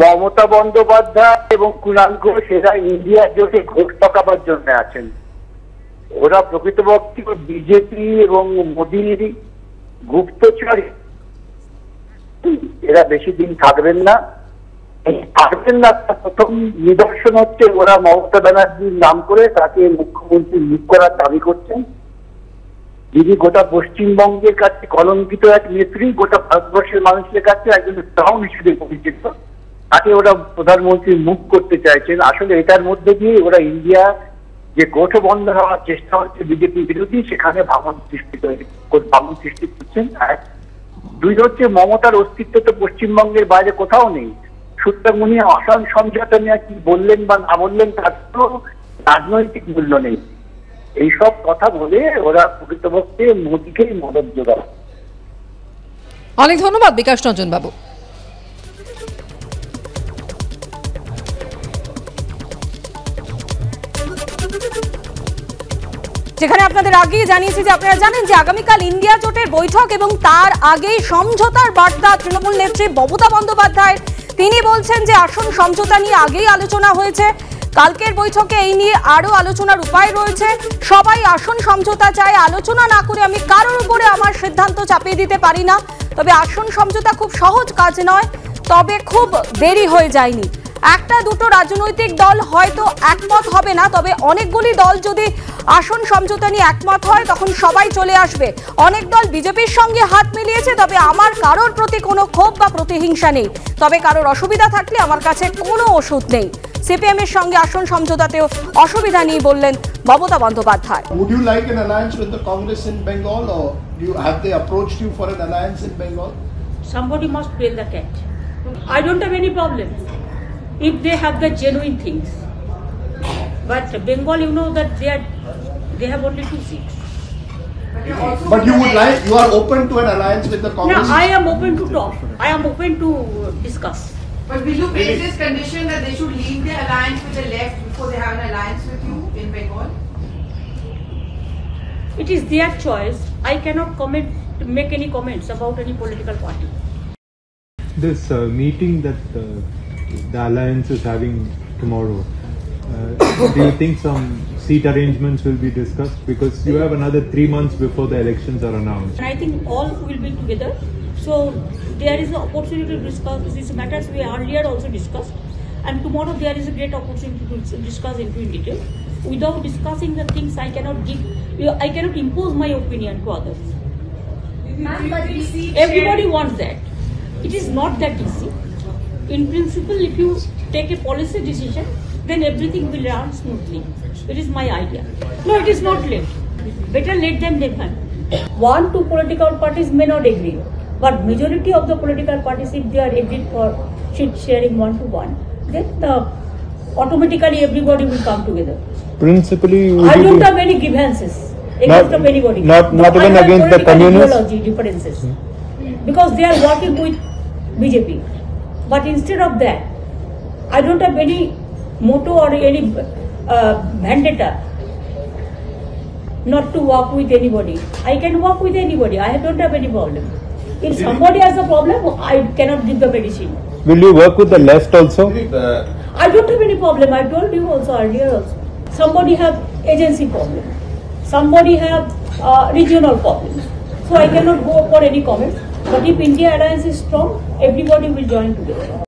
মমতা বন্দ্যোপাধ্যায় এবং কুণাল ঘোষ এরা ইন্ডিয়া জোটে ভোট পাকাবার জন্য আছেন। ওরা প্রকৃতপক্ষে বিজেপি এবং মোদীর গুপ্তচর, এরা বেশি দিন থাকবেন না। প্রথম নিদর্শন হচ্ছে ওরা মমতা ব্যানার্জির নাম করে তাকে মুখ্যমন্ত্রী নিয়োগ করার দাবি করছেন, যিনি গোটা পশ্চিমবঙ্গের কাছে কলঙ্কিত এক নেত্রী, গোটা ভারতবর্ষের মানুষের কাছে একজন টাউন হিসেবে পরিচিত। তাকে ওরা প্রধানমন্ত্রীর মুখ করতে চাইছেন। আসলে এটার মধ্যে দিয়ে ওরা ইন্ডিয়া যে গোঠবন্ধ হওয়ার চেষ্টা হচ্ছে বিজেপি বিরোধী, সেখানে ভাঙন সৃষ্টি করছেন। আর দুই হচ্ছে মমতার অস্তিত্ব তো পশ্চিমবঙ্গের বাইরে কোথাও নেই, সুতরাং উনি আসাম সমঝোতা নিয়ে কি বললেন বা না বললেন তার কোনো রাজনৈতিক মূল্য নেই। এইসব কথা বলে ওরা প্রকৃতপক্ষে মোদীকেই মদত যোগায়। অনেক ধন্যবাদ বিকাশ রঞ্জন বাবু। যেখানে আপনাদের আগেই জানিয়েছি যে আপনারা জানেন যে আগামীকাল ইন্ডিয়া জোটের বৈঠক এবং তার আগেই সমঝোতার বার্তা তৃণমূল নেত্রী মমতা বন্দ্যোপাধ্যায়। তিনি বলছেন যে আসন সমঝোতা নিয়ে আগেই আলোচনা হয়েছে, কালকের বৈঠকে এই নিয়ে আরো আলোচনার উপায় রয়েছে। সবাই আসন সমঝোতা চায়, আলোচনা না করে আমি কারোর উপরে আমার সিদ্ধান্ত চাপিয়ে দিতে পারি না। তবে আসন সমঝোতা খুব সহজ কাজ নয়, তবে খুব দেরি হয়ে যায়নি। একটা দুটো রাজনৈতিক দল হয়তো একমত হবে না, তবে অনেকগুলি দল যদি আসন সমঝোতা নিয়ে একমত হয় তখন সবাই চলে আসবে। অনেক দল বিজেপির সঙ্গে হাত মিলিয়েছে, তবে আমার কারোর প্রতি কোনো ক্ষোভ বা প্রতিহিংসা নেই। তবে কারোর অসুবিধা থাকলে আমার কাছে কোনো ওষুধ নেই। সিপিএম এর সঙ্গে আসন সমঝোতাতেও অসুবিধা নেই বললেন Mamata Bandyopadhyay. Would you like an alliance with the Congress in Bengal, or have they approached you for an alliance in Bengal? Somebody must bail the cat. I don't have any problem if they have the genuine things. But Bengal, you know that they have only 2 seats. But you are open to an alliance with the Congress? No, I am open to talk. I am open to discuss. But will you place this condition that they should leave their alliance with the left before they have an alliance with you in Bengal? It is their choice. I cannot make any comments about any political party. This meeting that the alliance is having tomorrow, do you think some seat arrangements will be discussed? Because you have another 3 months before the elections are announced. And I think all will be together. So there is an opportunity to discuss these matters we earlier also discussed. And tomorrow there is a great opportunity to discuss into in detail. Without discussing the things, I cannot impose my opinion to others. Everybody wants that. It is not that easy. In principle, if you take a policy decision, then everything will run smoothly. It is my idea. No, it is not late. Better late than never. 1-2 political parties may not agree, but majority of the political parties, if they are agreed for seat sharing 1-to-1, then automatically everybody will come together. Principally, I don't have any grievances against of anybody. Not even against the communists. Ideology differences, because they are working with BJP. But instead of that, I don't have any motto or any vendetta not to work with anybody. I can work with anybody. I don't have any problem. If somebody has a problem, I cannot give the medicine. Will you work with the left also? I don't have any problem. I told you also earlier also. Somebody have agency problem. Somebody have regional problems. So I cannot go for any comments. But if India alliance is strong, everybody will join together.